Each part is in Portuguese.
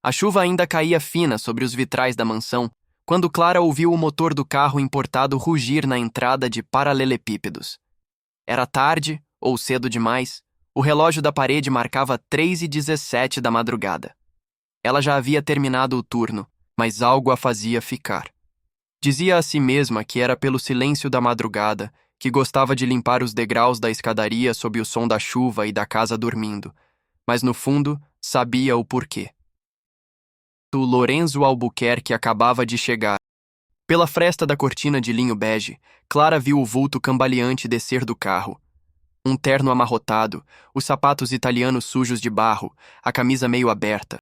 A chuva ainda caía fina sobre os vitrais da mansão, quando Clara ouviu o motor do carro importado rugir na entrada de Paralelepípedos. Era tarde, ou cedo demais, o relógio da parede marcava 3h17 da madrugada. Ela já havia terminado o turno, mas algo a fazia ficar. Dizia a si mesma que era pelo silêncio da madrugada, que gostava de limpar os degraus da escadaria sob o som da chuva e da casa dormindo, mas no fundo sabia o porquê. O Lorenzo Albuquerque acabava de chegar. Pela fresta da cortina de linho bege, Clara viu o vulto cambaleante descer do carro. Um terno amarrotado, os sapatos italianos sujos de barro, a camisa meio aberta.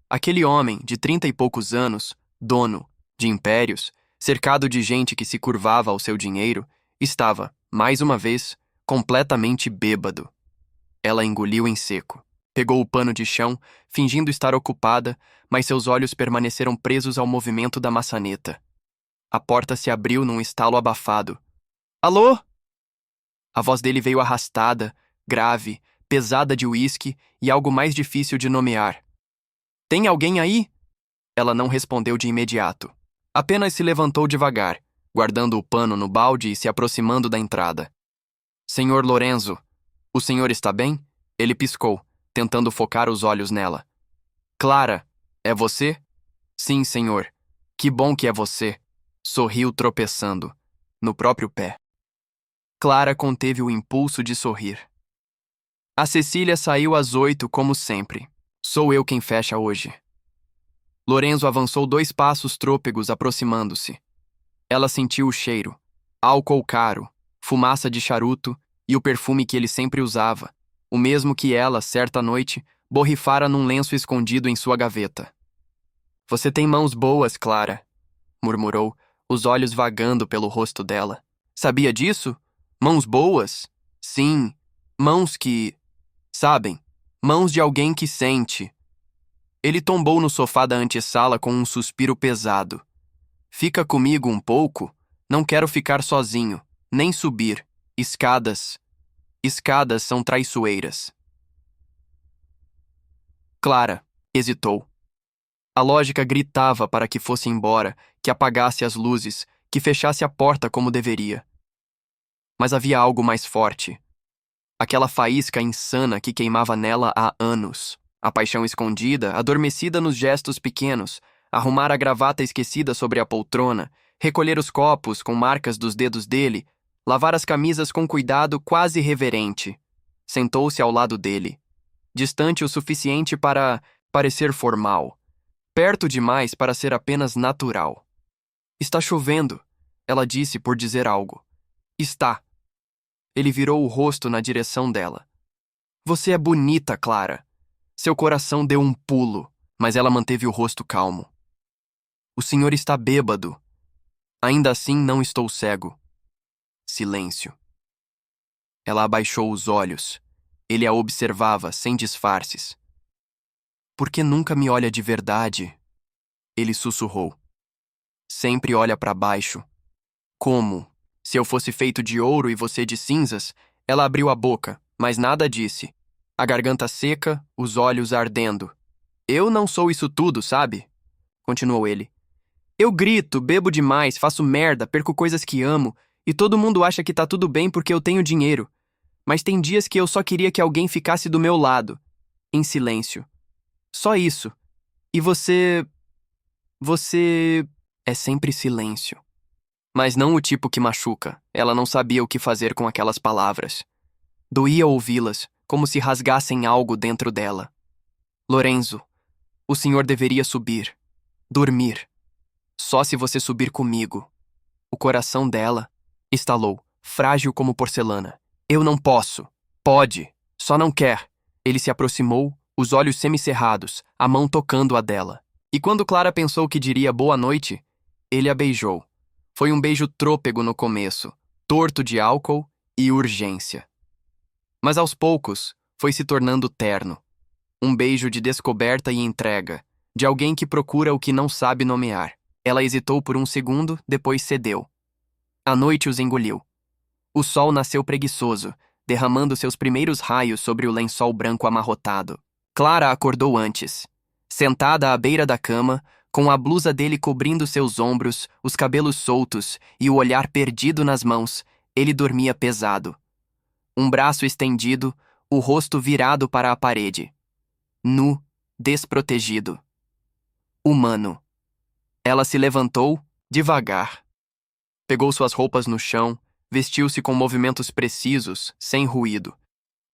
Aquele homem, de 30 e poucos anos, dono de impérios, cercado de gente que se curvava ao seu dinheiro, estava, mais uma vez, completamente bêbado. Ela engoliu em seco. Pegou o pano de chão, fingindo estar ocupada, mas seus olhos permaneceram presos ao movimento da maçaneta. A porta se abriu num estalo abafado. Alô? A voz dele veio arrastada, grave, pesada de uísque e algo mais difícil de nomear. Tem alguém aí? Ela não respondeu de imediato. Apenas se levantou devagar, guardando o pano no balde e se aproximando da entrada. Senhor Lorenzo, o senhor está bem? Ele piscou, tentando focar os olhos nela. Clara, é você? Sim, senhor. Que bom que é você. Sorriu tropeçando, no próprio pé. Clara conteve o impulso de sorrir. A Cecília saiu às 8, como sempre. Sou eu quem fecha hoje. Lorenzo avançou 2 passos trôpegos, aproximando-se. Ela sentiu o cheiro, álcool caro, fumaça de charuto e o perfume que ele sempre usava, o mesmo que ela, certa noite, borrifara num lenço escondido em sua gaveta. Você tem mãos boas, Clara, murmurou, os olhos vagando pelo rosto dela. Sabia disso? Mãos boas? Sim, mãos que... sabem, mãos de alguém que sente. Ele tombou no sofá da antessala com um suspiro pesado. Fica comigo um pouco? Não quero ficar sozinho, nem subir. Escadas. Escadas são traiçoeiras. Clara hesitou. A lógica gritava para que fosse embora, que apagasse as luzes, que fechasse a porta como deveria. Mas havia algo mais forte. Aquela faísca insana que queimava nela há anos. A paixão escondida, adormecida nos gestos pequenos, arrumar a gravata esquecida sobre a poltrona, recolher os copos com marcas dos dedos dele, lavar as camisas com cuidado quase reverente. Sentou-se ao lado dele, distante o suficiente para parecer formal, perto demais para ser apenas natural. Está chovendo, ela disse por dizer algo. Está. Ele virou o rosto na direção dela. Você é bonita, Clara. Seu coração deu um pulo, mas ela manteve o rosto calmo. O senhor está bêbado. Ainda assim não estou cego. Silêncio. Ela abaixou os olhos. Ele a observava, sem disfarces. Por que nunca me olha de verdade? Ele sussurrou. Sempre olha para baixo. Como? Se eu fosse feito de ouro e você de cinzas? Ela abriu a boca, mas nada disse. A garganta seca, os olhos ardendo. Eu não sou isso tudo, sabe? Continuou ele. Eu grito, bebo demais, faço merda, perco coisas que amo, e todo mundo acha que tá tudo bem porque eu tenho dinheiro. Mas tem dias que eu só queria que alguém ficasse do meu lado, em silêncio. Só isso. E você... Você... é sempre silêncio. Mas não o tipo que machuca. Ela não sabia o que fazer com aquelas palavras. Doía ouvi-las, como se rasgassem algo dentro dela. Lorenzo, o senhor deveria subir. Dormir. Só se você subir comigo. O coração dela estalou, frágil como porcelana. Eu não posso. Pode. Só não quer. Ele se aproximou, os olhos semicerrados, a mão tocando a dela. E quando Clara pensou que diria boa noite, ele a beijou. Foi um beijo trôpego no começo, torto de álcool e urgência. Mas aos poucos, foi se tornando terno. Um beijo de descoberta e entrega, de alguém que procura o que não sabe nomear. Ela hesitou por um segundo, depois cedeu. A noite os engoliu. O sol nasceu preguiçoso, derramando seus primeiros raios sobre o lençol branco amarrotado. Clara acordou antes. Sentada à beira da cama, com a blusa dele cobrindo seus ombros, os cabelos soltos e o olhar perdido nas mãos, ele dormia pesado. Um braço estendido, o rosto virado para a parede. Nu, desprotegido. Humano. Ela se levantou, devagar. Pegou suas roupas no chão, vestiu-se com movimentos precisos, sem ruído.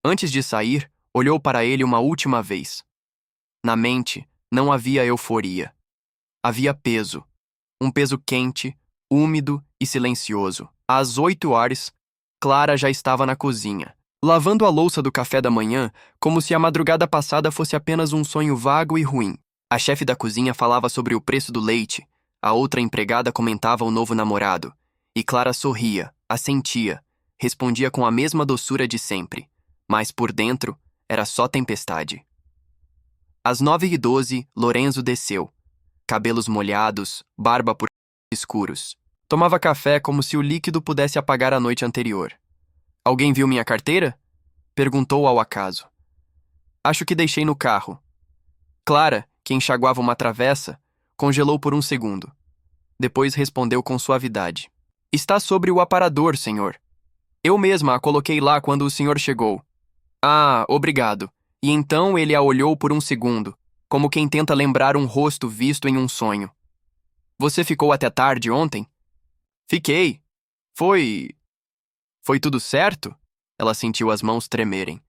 Antes de sair, olhou para ele uma última vez. Na mente, não havia euforia. Havia peso. Um peso quente, úmido e silencioso. Às 8 horas, Clara já estava na cozinha, lavando a louça do café da manhã, como se a madrugada passada fosse apenas um sonho vago e ruim. A chefe da cozinha falava sobre o preço do leite, a outra empregada comentava o novo namorado. E Clara sorria, assentia, respondia com a mesma doçura de sempre. Mas por dentro, era só tempestade. Às 9h12, Lorenzo desceu. Cabelos molhados, barba por escuros. Tomava café como se o líquido pudesse apagar a noite anterior. Alguém viu minha carteira? Perguntou ao acaso. Acho que deixei no carro. Clara, que enxaguava uma travessa, congelou por um segundo. Depois respondeu com suavidade. Está sobre o aparador, senhor. Eu mesma a coloquei lá quando o senhor chegou. Ah, obrigado. E então ele a olhou por um segundo, como quem tenta lembrar um rosto visto em um sonho. Você ficou até tarde ontem? Fiquei. Foi tudo certo? Ela sentiu as mãos tremerem.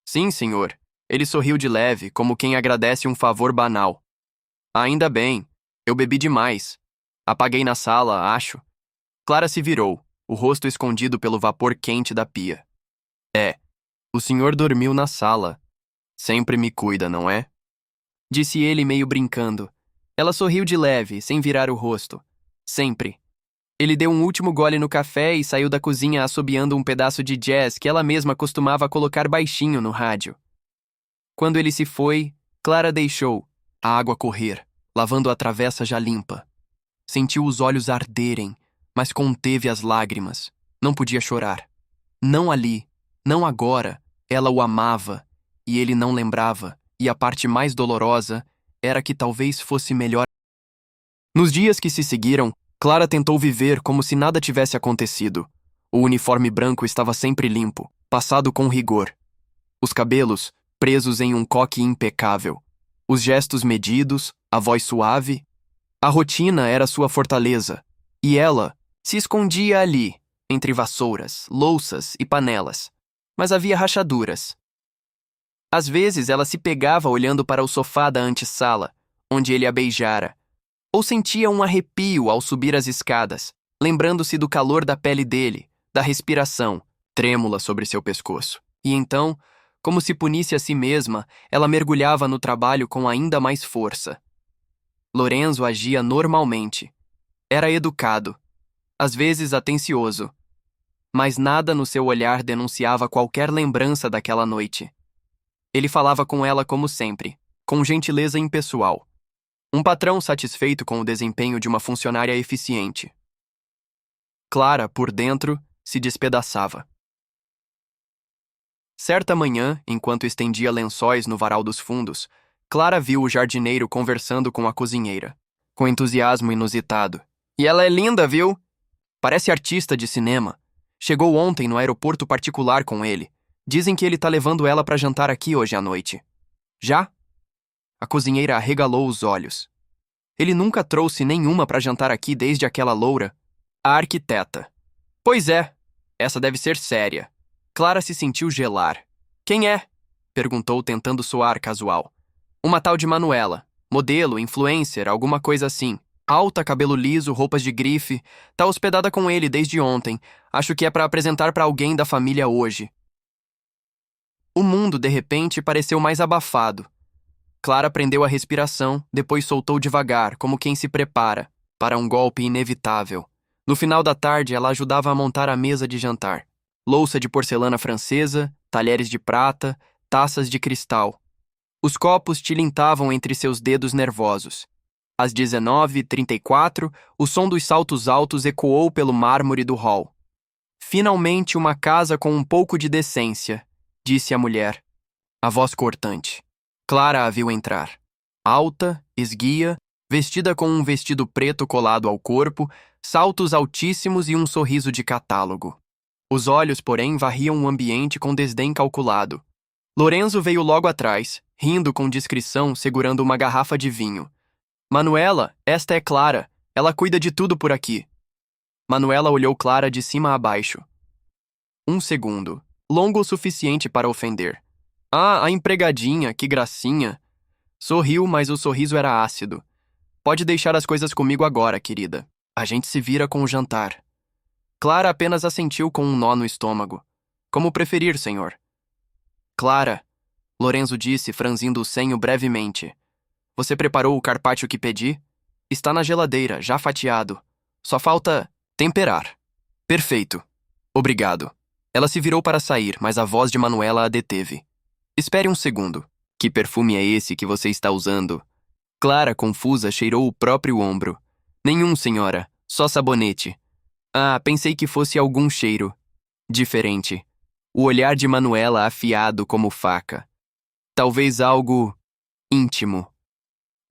Sim, senhor. Ele sorriu de leve, como quem agradece um favor banal. Ainda bem. Eu bebi demais. Apaguei na sala, acho. Clara se virou, o rosto escondido pelo vapor quente da pia. O senhor dormiu na sala. Sempre me cuida, não é? Disse ele meio brincando. Ela sorriu de leve, sem virar o rosto. Sempre. Ele deu um último gole no café e saiu da cozinha assobiando um pedaço de jazz que ela mesma costumava colocar baixinho no rádio. Quando ele se foi, Clara deixou a água correr, lavando a travessa já limpa. Sentiu os olhos arderem, mas conteve as lágrimas. Não podia chorar. Não ali, não agora. Ela o amava, e ele não lembrava, e a parte mais dolorosa era que talvez fosse melhor. Nos dias que se seguiram, Clara tentou viver como se nada tivesse acontecido. O uniforme branco estava sempre limpo, passado com rigor. Os cabelos presos em um coque impecável. Os gestos medidos, a voz suave. A rotina era sua fortaleza, e ela se escondia ali, entre vassouras, louças e panelas. Mas havia rachaduras. Às vezes ela se pegava olhando para o sofá da antessala, onde ele a beijara, ou sentia um arrepio ao subir as escadas, lembrando-se do calor da pele dele, da respiração, trêmula sobre seu pescoço. E então, como se punisse a si mesma, ela mergulhava no trabalho com ainda mais força. Lorenzo agia normalmente. Era educado, às vezes atencioso, mas nada no seu olhar denunciava qualquer lembrança daquela noite. Ele falava com ela como sempre, com gentileza impessoal. Um patrão satisfeito com o desempenho de uma funcionária eficiente. Clara, por dentro, se despedaçava. Certa manhã, enquanto estendia lençóis no varal dos fundos, Clara viu o jardineiro conversando com a cozinheira, com entusiasmo inusitado. E ela é linda, viu? Parece artista de cinema. Chegou ontem no aeroporto particular com ele. Dizem que ele tá levando ela para jantar aqui hoje à noite. Já? A cozinheira arregalou os olhos. Ele nunca trouxe nenhuma para jantar aqui desde aquela loura. A arquiteta. Pois é, essa deve ser séria. Clara se sentiu gelar. Quem é? Perguntou tentando soar casual. Uma tal de Manuela. Modelo, influencer, alguma coisa assim. Alta, cabelo liso, roupas de grife. Tá hospedada com ele desde ontem. Acho que é para apresentar para alguém da família hoje. O mundo, de repente, pareceu mais abafado. Clara prendeu a respiração, depois soltou devagar, como quem se prepara para um golpe inevitável. No final da tarde, ela ajudava a montar a mesa de jantar. Louça de porcelana francesa, talheres de prata, taças de cristal. Os copos tilintavam entre seus dedos nervosos. Às 19h34, o som dos saltos altos ecoou pelo mármore do hall. Finalmente uma casa com um pouco de decência, disse a mulher, a voz cortante. Clara a viu entrar. alta, esguia, vestida com um vestido preto colado ao corpo, saltos altíssimos e um sorriso de catálogo. Os olhos, porém, varriam o ambiente com desdém calculado. Lorenzo veio logo atrás, rindo com discrição, segurando uma garrafa de vinho. Manuela, esta é Clara. Ela cuida de tudo por aqui. Manuela olhou Clara de cima a baixo. Um segundo, longo o suficiente para ofender. Ah, a empregadinha, que gracinha. Sorriu, mas o sorriso era ácido. Pode deixar as coisas comigo agora, querida. A gente se vira com o jantar. Clara apenas assentiu com um nó no estômago. Como preferir, senhor. Clara, Lorenzo disse, franzindo o senho brevemente. Você preparou o carpaccio que pedi? Está na geladeira, já fatiado. Só falta temperar. Perfeito. Obrigado. Ela se virou para sair, mas a voz de Manuela a deteve. Espere um segundo. Que perfume é esse que você está usando? Clara, confusa, cheirou o próprio ombro. Nenhum, senhora. Só sabonete. Ah, pensei que fosse algum cheiro. Diferente. O olhar de Manuela afiado como faca. Talvez algo íntimo.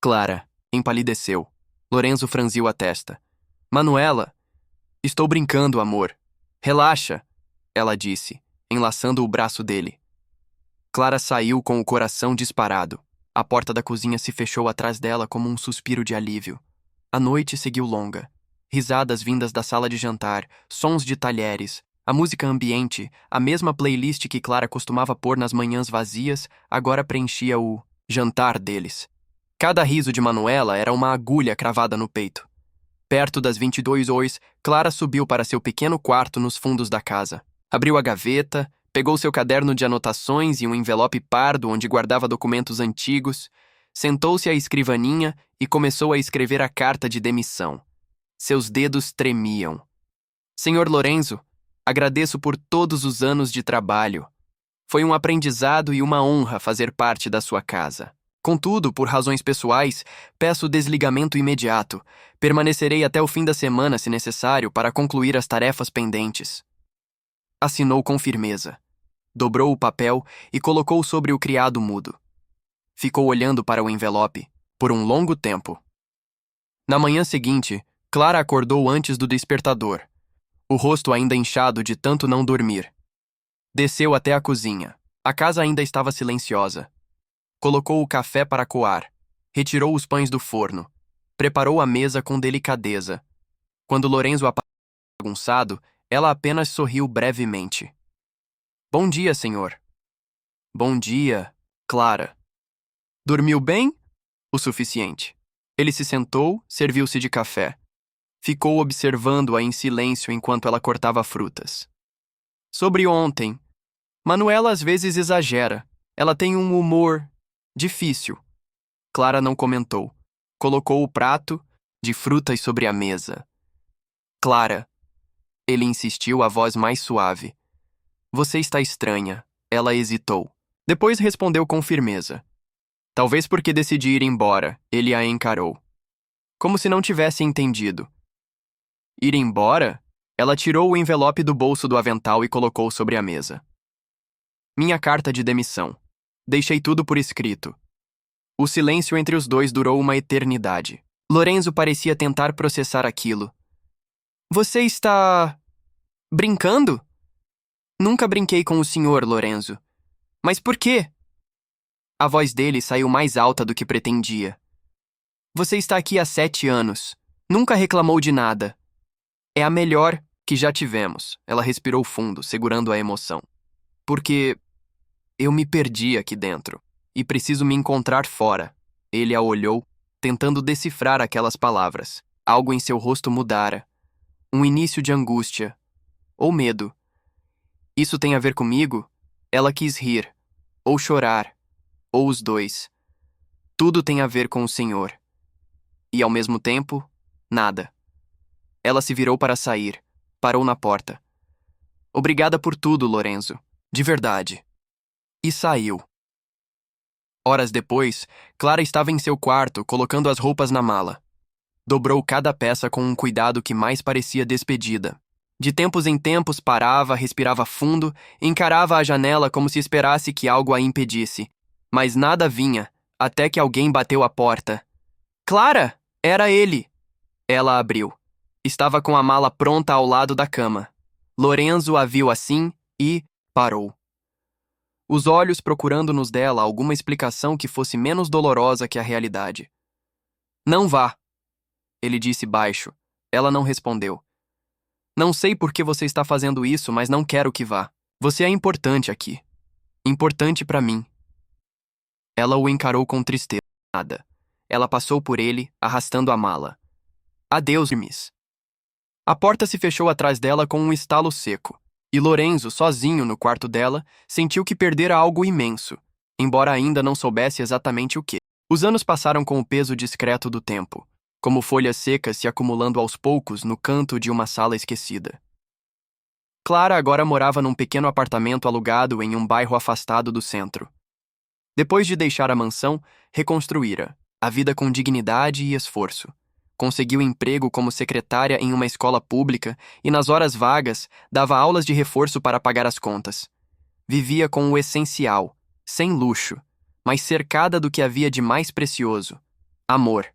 Clara empalideceu. Lorenzo franziu a testa. Manuela, estou brincando, amor. Relaxa, ela disse, enlaçando o braço dele. Clara saiu com o coração disparado. A porta da cozinha se fechou atrás dela como um suspiro de alívio. A noite seguiu longa. Risadas vindas da sala de jantar, sons de talheres, a música ambiente, a mesma playlist que Clara costumava pôr nas manhãs vazias, agora preenchia o jantar deles. Cada riso de Manuela era uma agulha cravada no peito. Perto das 22 horas, Clara subiu para seu pequeno quarto nos fundos da casa. Abriu a gaveta, pegou seu caderno de anotações e um envelope pardo onde guardava documentos antigos, sentou-se à escrivaninha e começou a escrever a carta de demissão. Seus dedos tremiam. Senhor Lorenzo, agradeço por todos os anos de trabalho. Foi um aprendizado e uma honra fazer parte da sua casa. Contudo, por razões pessoais, peço desligamento imediato. Permanecerei até o fim da semana, se necessário, para concluir as tarefas pendentes. Assinou com firmeza. Dobrou o papel e colocou sobre o criado mudo. Ficou olhando para o envelope, por um longo tempo. Na manhã seguinte, Clara acordou antes do despertador, o rosto ainda inchado de tanto não dormir. Desceu até a cozinha. A casa ainda estava silenciosa. Colocou o café para coar, retirou os pães do forno, preparou a mesa com delicadeza. Quando Lorenzo apareceu bagunçado, ela apenas sorriu brevemente. Bom dia, senhor. Bom dia, Clara. Dormiu bem? O suficiente. Ele se sentou, serviu-se de café. Ficou observando-a em silêncio enquanto ela cortava frutas. Sobre ontem, Manuela às vezes exagera. Ela tem um humor difícil. Clara não comentou. Colocou o prato de frutas sobre a mesa. Clara. Ele insistiu, a voz mais suave. Você está estranha. Ela hesitou. Depois respondeu com firmeza. Talvez porque decidi ir embora, ele a encarou. Como se não tivesse entendido. Ir embora? Ela tirou o envelope do bolso do avental e colocou sobre a mesa. Minha carta de demissão. Deixei tudo por escrito. O silêncio entre os dois durou uma eternidade. Lorenzo parecia tentar processar aquilo. Você está brincando? Nunca brinquei com o senhor, Lorenzo. Mas por quê? A voz dele saiu mais alta do que pretendia. Você está aqui há 7 anos. Nunca reclamou de nada. É a melhor que já tivemos. Ela respirou fundo, segurando a emoção. Porque eu me perdi aqui dentro e preciso me encontrar fora. Ele a olhou, tentando decifrar aquelas palavras. Algo em seu rosto mudara. Um início de angústia. Ou medo. Isso tem a ver comigo? Ela quis rir. Ou chorar. Ou os dois. Tudo tem a ver com o senhor. E, ao mesmo tempo, nada. Ela se virou para sair. Parou na porta. Obrigada por tudo, Lorenzo. De verdade. E saiu. Horas depois, Clara estava em seu quarto, colocando as roupas na mala. Dobrou cada peça com um cuidado que mais parecia despedida. De tempos em tempos parava, respirava fundo, encarava a janela como se esperasse que algo a impedisse. Mas nada vinha, até que alguém bateu à porta. Clara! Era ele! Ela abriu. Estava com a mala pronta ao lado da cama. Lorenzo a viu assim e parou. Os olhos procurando nos dela alguma explicação que fosse menos dolorosa que a realidade. Não vá, ele disse baixo. Ela não respondeu. Não sei por que você está fazendo isso, mas não quero que vá. Você é importante aqui. Importante para mim. Ela o encarou com tristeza. Nada. Ela passou por ele, arrastando a mala. Adeus, Miss. A porta se fechou atrás dela com um estalo seco, e Lorenzo, sozinho no quarto dela, sentiu que perdera algo imenso, embora ainda não soubesse exatamente o que. Os anos passaram com o peso discreto do tempo, como folhas secas se acumulando aos poucos no canto de uma sala esquecida. Clara agora morava num pequeno apartamento alugado em um bairro afastado do centro. Depois de deixar a mansão, reconstruíra a vida com dignidade e esforço. Conseguiu emprego como secretária em uma escola pública e, nas horas vagas, dava aulas de reforço para pagar as contas. Vivia com o essencial, sem luxo, mas cercada do que havia de mais precioso: amor.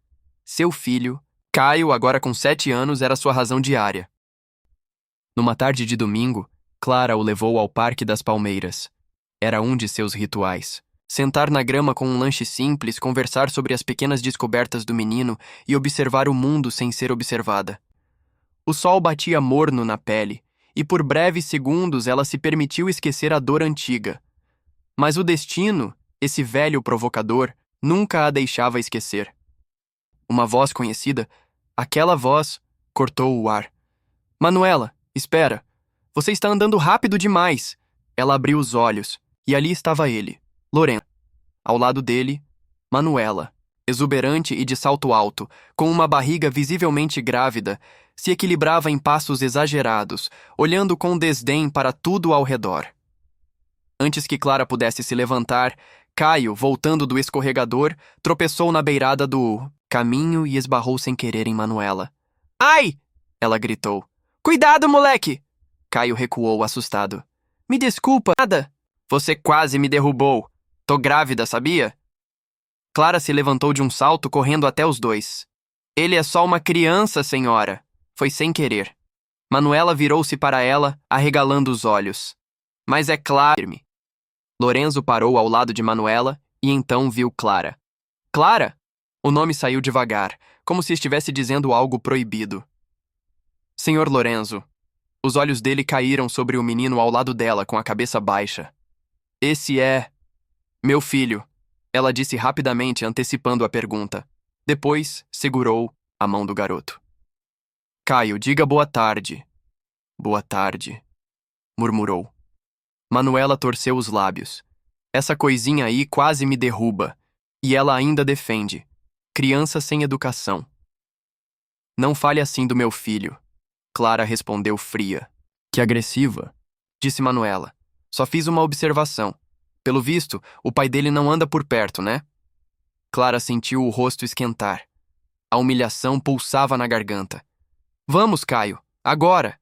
Seu filho, Caio, agora com 7 anos, era sua razão diária. Numa tarde de domingo, Clara o levou ao Parque das Palmeiras. Era um de seus rituais. Sentar na grama com um lanche simples, conversar sobre as pequenas descobertas do menino e observar o mundo sem ser observada. O sol batia morno na pele, e por breves segundos ela se permitiu esquecer a dor antiga. Mas o destino, esse velho provocador, nunca a deixava esquecer. Uma voz conhecida, aquela voz, cortou o ar. Manuela, espera. Você está andando rápido demais. Ela abriu os olhos, e ali estava ele, Lorenzo. Ao lado dele, Manuela, exuberante e de salto alto, com uma barriga visivelmente grávida, se equilibrava em passos exagerados, olhando com desdém para tudo ao redor. Antes que Clara pudesse se levantar, Caio, voltando do escorregador, tropeçou na beirada do caminho e esbarrou sem querer em Manuela. Ai! Ela gritou. Cuidado, moleque! Caio recuou, assustado. Me desculpa, nada. Você quase me derrubou. Tô grávida, sabia? Clara se levantou de um salto, correndo até os dois. Ele é só uma criança, senhora. Foi sem querer. Manuela virou-se para ela, arregalando os olhos. Mas é claro. Lorenzo parou ao lado de Manuela e então viu Clara. Clara! O nome saiu devagar, como se estivesse dizendo algo proibido. Senhor Lorenzo. Os olhos dele caíram sobre o menino ao lado dela, com a cabeça baixa. Esse é... meu filho, ela disse rapidamente, antecipando a pergunta. Depois, segurou a mão do garoto. Caio, diga boa tarde. Boa tarde, murmurou. Manuela torceu os lábios. Essa coisinha aí quase me derruba. E ela ainda defende. Criança sem educação. Não fale assim do meu filho. Clara respondeu fria. Que agressiva, disse Manuela. Só fiz uma observação. Pelo visto, o pai dele não anda por perto, né? Clara sentiu o rosto esquentar. A humilhação pulsava na garganta. Vamos, Caio, agora.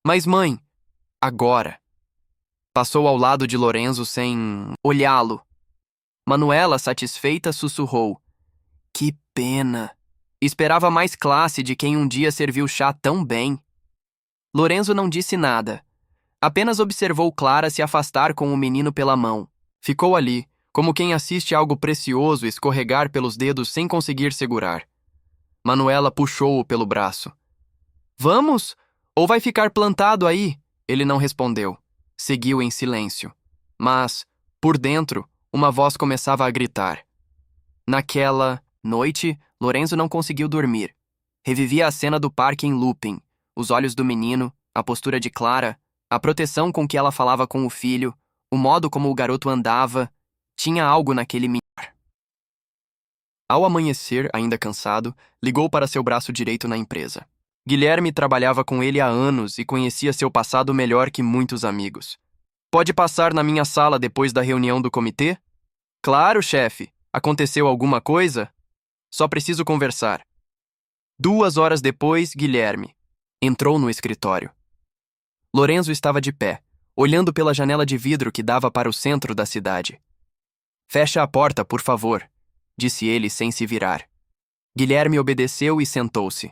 Mas mãe, agora. Passou ao lado de Lorenzo sem olhá-lo. Manuela, satisfeita, sussurrou. Que pena. Esperava mais classe de quem um dia serviu chá tão bem. Lorenzo não disse nada. Apenas observou Clara se afastar com o menino pela mão. Ficou ali, como quem assiste algo precioso escorregar pelos dedos sem conseguir segurar. Manuela puxou-o pelo braço. Vamos? Ou vai ficar plantado aí? Ele não respondeu. Seguiu em silêncio. Mas, por dentro, uma voz começava a gritar. Naquela noite, Lorenzo não conseguiu dormir. Revivia a cena do parque em looping. Os olhos do menino, a postura de Clara, a proteção com que ela falava com o filho, o modo como o garoto andava, tinha algo naquele mirar. Ao amanhecer, ainda cansado, ligou para seu braço direito na empresa. Guilherme trabalhava com ele há anos e conhecia seu passado melhor que muitos amigos. Pode passar na minha sala depois da reunião do comitê? Claro, chefe. Aconteceu alguma coisa? Só preciso conversar. 2 horas depois, Guilherme entrou no escritório. Lorenzo estava de pé, olhando pela janela de vidro que dava para o centro da cidade. Fecha a porta, por favor, disse ele sem se virar. Guilherme obedeceu e sentou-se.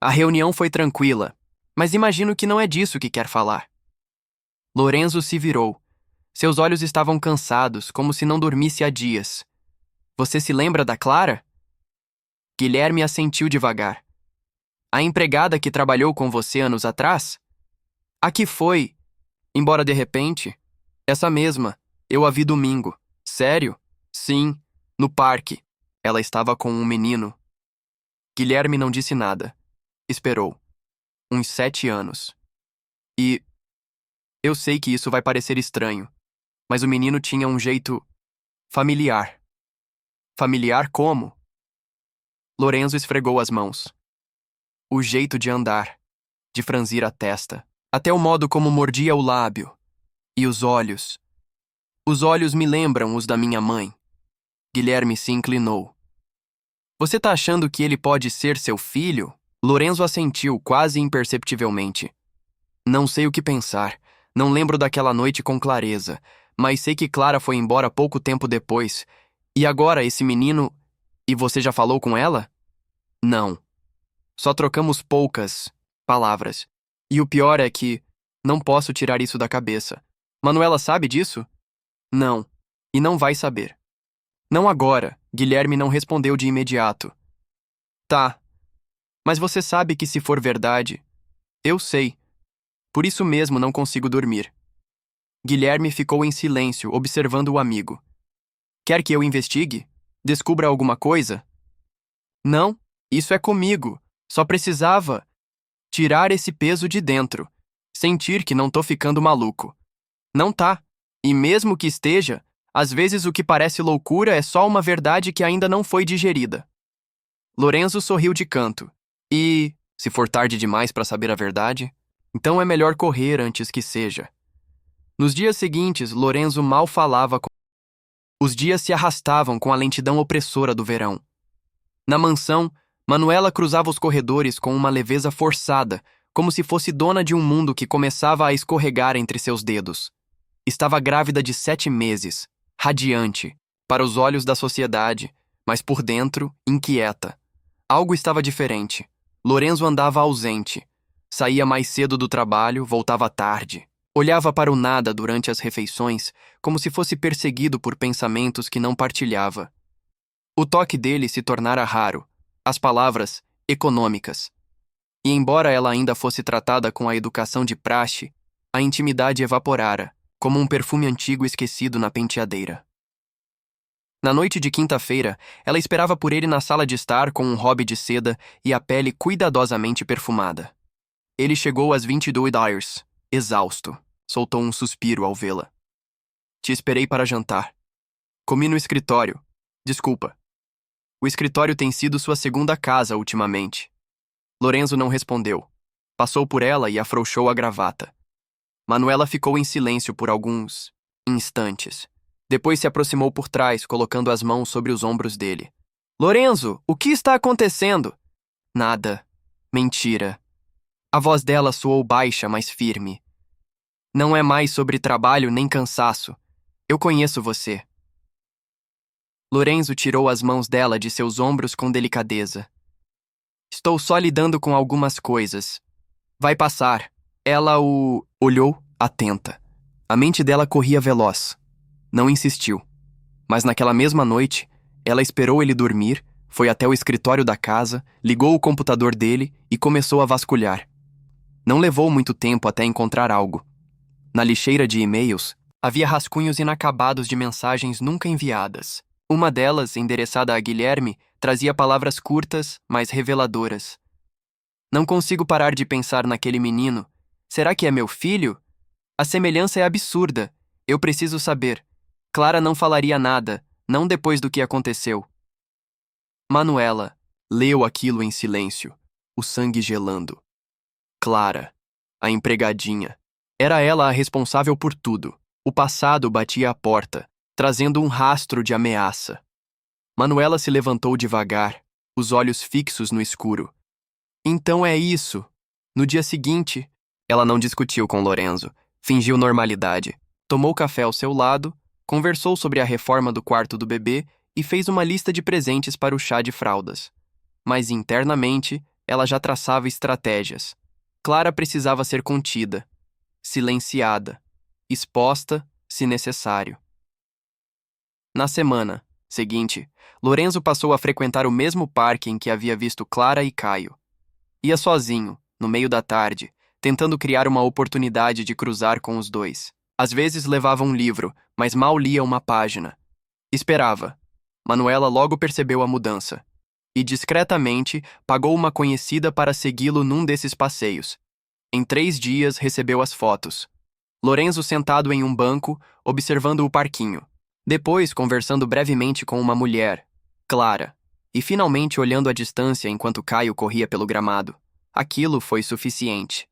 A reunião foi tranquila, mas imagino que não é disso que quer falar. Lorenzo se virou. Seus olhos estavam cansados, como se não dormisse há dias. Você se lembra da Clara? Guilherme assentiu devagar. A empregada que trabalhou com você anos atrás? A que foi? Embora de repente. Essa mesma. Eu a vi domingo. Sério? Sim, no parque. Ela estava com um menino. Guilherme não disse nada. Esperou. Uns 7 anos. E... eu sei que isso vai parecer estranho, mas o menino tinha um jeito... familiar. Familiar como? Lorenzo esfregou as mãos. O jeito de andar, de franzir a testa, até o modo como mordia o lábio. E os olhos. Os olhos me lembram os da minha mãe. Guilherme se inclinou. Você tá achando que ele pode ser seu filho? Lorenzo assentiu quase imperceptivelmente. Não sei o que pensar. Não lembro daquela noite com clareza, mas sei que Clara foi embora pouco tempo depois. E agora esse menino... E você já falou com ela? Não. Só trocamos poucas palavras. E o pior é que não posso tirar isso da cabeça. Manuela sabe disso? Não. E não vai saber. Não agora. Guilherme não respondeu de imediato. Tá. Mas você sabe que se for verdade... Eu sei. Por isso mesmo não consigo dormir. Guilherme ficou em silêncio, observando o amigo. Quer que eu investigue? Descubra alguma coisa? Não, isso é comigo. Só precisava tirar esse peso de dentro. Sentir que não tô ficando maluco. Não tá. E mesmo que esteja, às vezes o que parece loucura é só uma verdade que ainda não foi digerida. Lorenzo sorriu de canto. E, se for tarde demais para saber a verdade, então é melhor correr antes que seja. Nos dias seguintes, Lorenzo mal falava com... Os dias se arrastavam com a lentidão opressora do verão. Na mansão, Manuela cruzava os corredores com uma leveza forçada, como se fosse dona de um mundo que começava a escorregar entre seus dedos. Estava grávida de 7 meses, radiante, para os olhos da sociedade, mas por dentro, inquieta. Algo estava diferente. Lorenzo andava ausente. Saía mais cedo do trabalho, voltava tarde. Olhava para o nada durante as refeições, como se fosse perseguido por pensamentos que não partilhava. O toque dele se tornara raro, as palavras econômicas. E embora ela ainda fosse tratada com a educação de praxe, a intimidade evaporara, como um perfume antigo esquecido na penteadeira. Na noite de quinta-feira, ela esperava por ele na sala de estar com um hobby de seda e a pele cuidadosamente perfumada. Ele chegou às 22h, exausto. Soltou um suspiro ao vê-la. Te esperei para jantar. Comi no escritório. Desculpa. O escritório tem sido sua segunda casa ultimamente. Lorenzo não respondeu. Passou por ela e afrouxou a gravata. Manuela ficou em silêncio por alguns instantes. Depois se aproximou por trás, colocando as mãos sobre os ombros dele. Lorenzo, o que está acontecendo? Nada. Mentira. A voz dela soou baixa, mas firme. Não é mais sobre trabalho nem cansaço. Eu conheço você. Lorenzo tirou as mãos dela de seus ombros com delicadeza. Estou só lidando com algumas coisas. Vai passar. Ela o olhou, atenta. A mente dela corria veloz. Não insistiu. Mas naquela mesma noite, ela esperou ele dormir, foi até o escritório da casa, ligou o computador dele e começou a vasculhar. Não levou muito tempo até encontrar algo. Na lixeira de e-mails, havia rascunhos inacabados de mensagens nunca enviadas. Uma delas, endereçada a Guilherme, trazia palavras curtas, mas reveladoras. Não consigo parar de pensar naquele menino. Será que é meu filho? A semelhança é absurda. Eu preciso saber. Clara não falaria nada, não depois do que aconteceu. Manuela leu aquilo em silêncio, o sangue gelando. Clara, a empregadinha. Era ela a responsável por tudo. O passado batia à porta, trazendo um rastro de ameaça. Manuela se levantou devagar, os olhos fixos no escuro. Então é isso. No dia seguinte, ela não discutiu com Lorenzo, fingiu normalidade, tomou café ao seu lado, conversou sobre a reforma do quarto do bebê e fez uma lista de presentes para o chá de fraldas. Mas internamente, ela já traçava estratégias. Clara precisava ser contida, silenciada, exposta, se necessário. Na semana seguinte, Lorenzo passou a frequentar o mesmo parque em que havia visto Clara e Caio. Ia sozinho, no meio da tarde, tentando criar uma oportunidade de cruzar com os dois. Às vezes levava um livro, mas mal lia uma página. Esperava. Manuela logo percebeu a mudança. E, discretamente, pagou uma conhecida para segui-lo num desses passeios. Em 3 dias, recebeu as fotos. Lorenzo sentado em um banco, observando o parquinho. Depois, conversando brevemente com uma mulher, Clara. E finalmente olhando à distância enquanto Caio corria pelo gramado. Aquilo foi suficiente.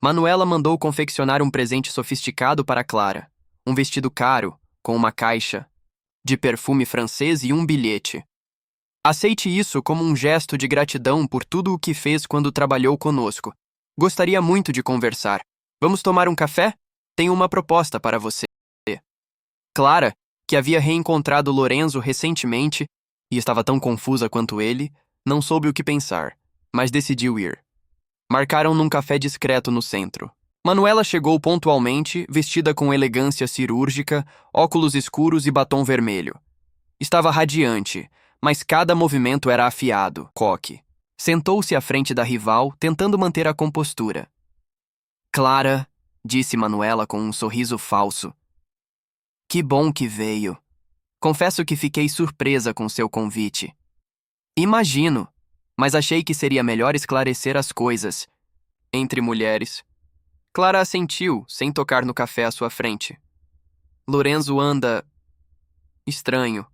Manuela mandou confeccionar um presente sofisticado para Clara. Um vestido caro, com uma caixa de perfume francês e um bilhete. Aceite isso como um gesto de gratidão por tudo o que fez quando trabalhou conosco. Gostaria muito de conversar. Vamos tomar um café? Tenho uma proposta para você. Clara, que havia reencontrado Lorenzo recentemente e estava tão confusa quanto ele, não soube o que pensar, mas decidiu ir. Marcaram num café discreto no centro. Manuela chegou pontualmente, vestida com elegância cirúrgica, óculos escuros e batom vermelho. Estava radiante, mas cada movimento era afiado, coque. Sentou-se à frente da rival, tentando manter a compostura. Clara, disse Manuela com um sorriso falso. Que bom que veio. Confesso que fiquei surpresa com seu convite. Imagino, mas achei que seria melhor esclarecer as coisas. Entre mulheres. Clara assentiu, sem tocar no café à sua frente. Lorenzo anda... estranho,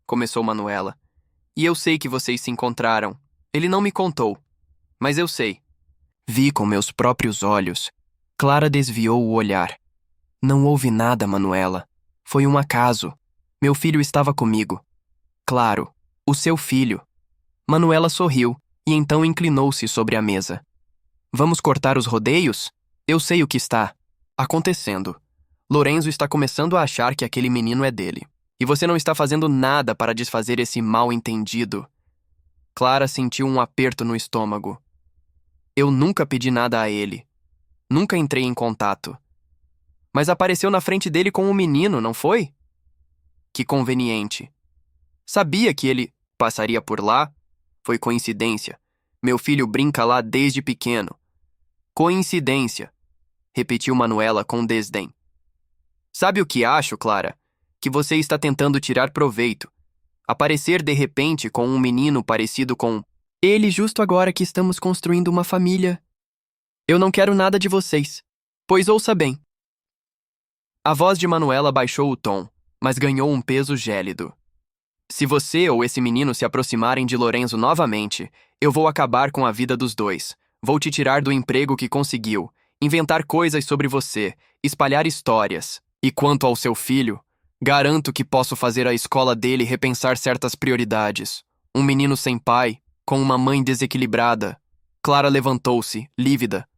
começou Manuela. E eu sei que vocês se encontraram. Ele não me contou, mas eu sei. Vi com meus próprios olhos. Clara desviou o olhar. Não houve nada, Manuela. Foi um acaso. Meu filho estava comigo. Claro, o seu filho. Manuela sorriu e então inclinou-se sobre a mesa. Vamos cortar os rodeios? Eu sei o que está acontecendo. Lorenzo está começando a achar que aquele menino é dele. E você não está fazendo nada para desfazer esse mal-entendido. Clara sentiu um aperto no estômago. Eu nunca pedi nada a ele. Nunca entrei em contato. Mas apareceu na frente dele com um menino, não foi? Que conveniente. Sabia que ele passaria por lá? Foi coincidência. Meu filho brinca lá desde pequeno. Coincidência, repetiu Manuela com desdém. Sabe o que acho, Clara? Que você está tentando tirar proveito. Aparecer de repente com um menino parecido com ele justo agora que estamos construindo uma família. Eu não quero nada de vocês, pois ouça bem. A voz de Manuela baixou o tom, mas ganhou um peso gélido. Se você ou esse menino se aproximarem de Lorenzo novamente, eu vou acabar com a vida dos dois. Vou te tirar do emprego que conseguiu, inventar coisas sobre você, espalhar histórias. E quanto ao seu filho, garanto que posso fazer a escola dele repensar certas prioridades. Um menino sem pai, com uma mãe desequilibrada. Clara levantou-se, lívida.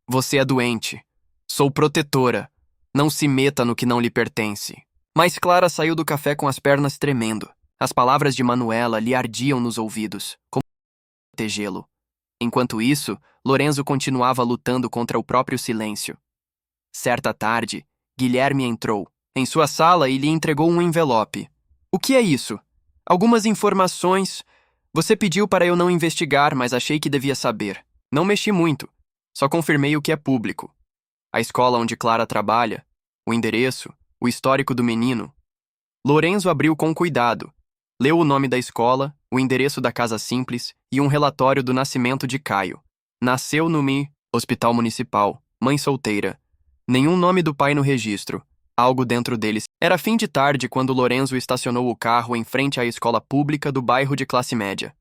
Você é doente. Sou protetora. Não se meta no que não lhe pertence. Mas Clara saiu do café com as pernas tremendo. As palavras de Manuela lhe ardiam nos ouvidos, como protegê-lo. Enquanto isso, Lorenzo continuava lutando contra o próprio silêncio. Certa tarde, Guilherme entrou em sua sala e lhe entregou um envelope. O que é isso? Algumas informações. Você pediu para eu não investigar, mas achei que devia saber. Não mexi muito. Só confirmei o que é público. A escola onde Clara trabalha, o endereço, o histórico do menino. Lorenzo abriu com cuidado. Leu o nome da escola, o endereço da casa simples e um relatório do nascimento de Caio. Nasceu no Hospital Municipal, mãe solteira. Nenhum nome do pai no registro. Algo dentro deles. Era fim de tarde quando Lorenzo estacionou o carro em frente à escola pública do bairro de classe média.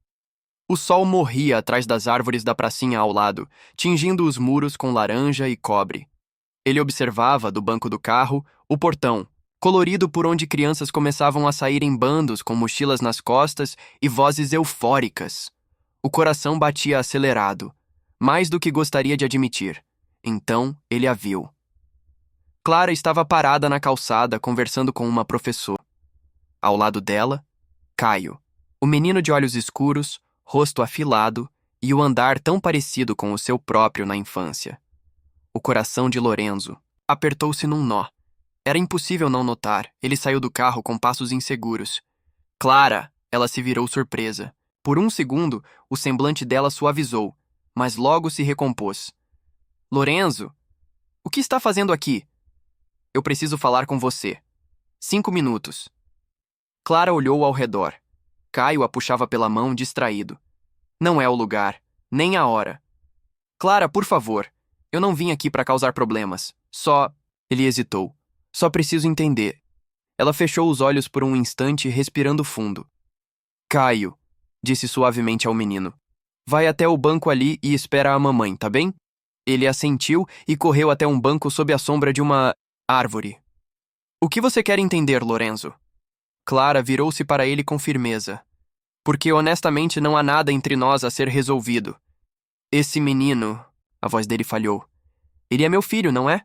O sol morria atrás das árvores da pracinha ao lado, tingindo os muros com laranja e cobre. Ele observava, do banco do carro, o portão, colorido por onde crianças começavam a sair em bandos com mochilas nas costas e vozes eufóricas. O coração batia acelerado, mais do que gostaria de admitir. Então, ele a viu. Clara estava parada na calçada conversando com uma professora. Ao lado dela, Caio. O menino de olhos escuros, rosto afilado e o andar tão parecido com o seu próprio na infância. O coração de Lorenzo apertou-se num nó. Era impossível não notar. Ele saiu do carro com passos inseguros. Clara! Ela se virou surpresa. Por um segundo, o semblante dela suavizou, mas logo se recompôs. Lorenzo, o que está fazendo aqui? Eu preciso falar com você. 5 minutos. Clara olhou ao redor. Caio a puxava pela mão, distraído. Não é o lugar, nem a hora. Clara, por favor. Eu não vim aqui para causar problemas. Só... Ele hesitou. Só preciso entender. Ela fechou os olhos por um instante, respirando fundo. Caio, disse suavemente ao menino. Vai até o banco ali e espera a mamãe, tá bem? Ele assentiu e correu até um banco sob a sombra de uma árvore. O que você quer entender, Lorenzo? Clara virou-se para ele com firmeza. Porque honestamente não há nada entre nós a ser resolvido. Esse menino... A voz dele falhou. Ele é meu filho, não é?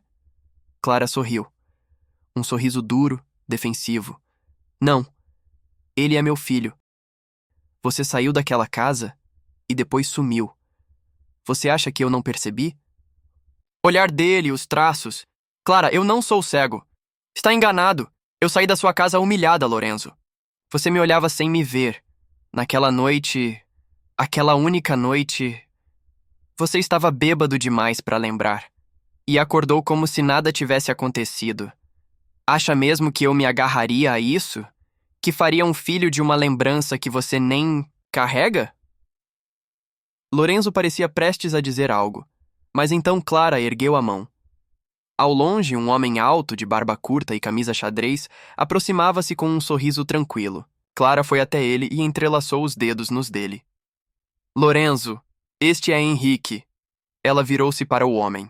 Clara sorriu. Um sorriso duro, defensivo. Não. Ele é meu filho. Você saiu daquela casa e depois sumiu. Você acha que eu não percebi? Olhar dele, os traços. Clara, eu não sou cego. Está enganado. Eu saí da sua casa humilhada, Lorenzo. Você me olhava sem me ver. Naquela noite... Aquela única noite... Você estava bêbado demais para lembrar. E acordou como se nada tivesse acontecido. Acha mesmo que eu me agarraria a isso? Que faria um filho de uma lembrança que você nem carrega? Lorenzo parecia prestes a dizer algo, mas então Clara ergueu a mão. Ao longe, um homem alto, de barba curta e camisa xadrez, aproximava-se com um sorriso tranquilo. Clara foi até ele e entrelaçou os dedos nos dele. Lorenzo, este é Henrique. Ela virou-se para o homem.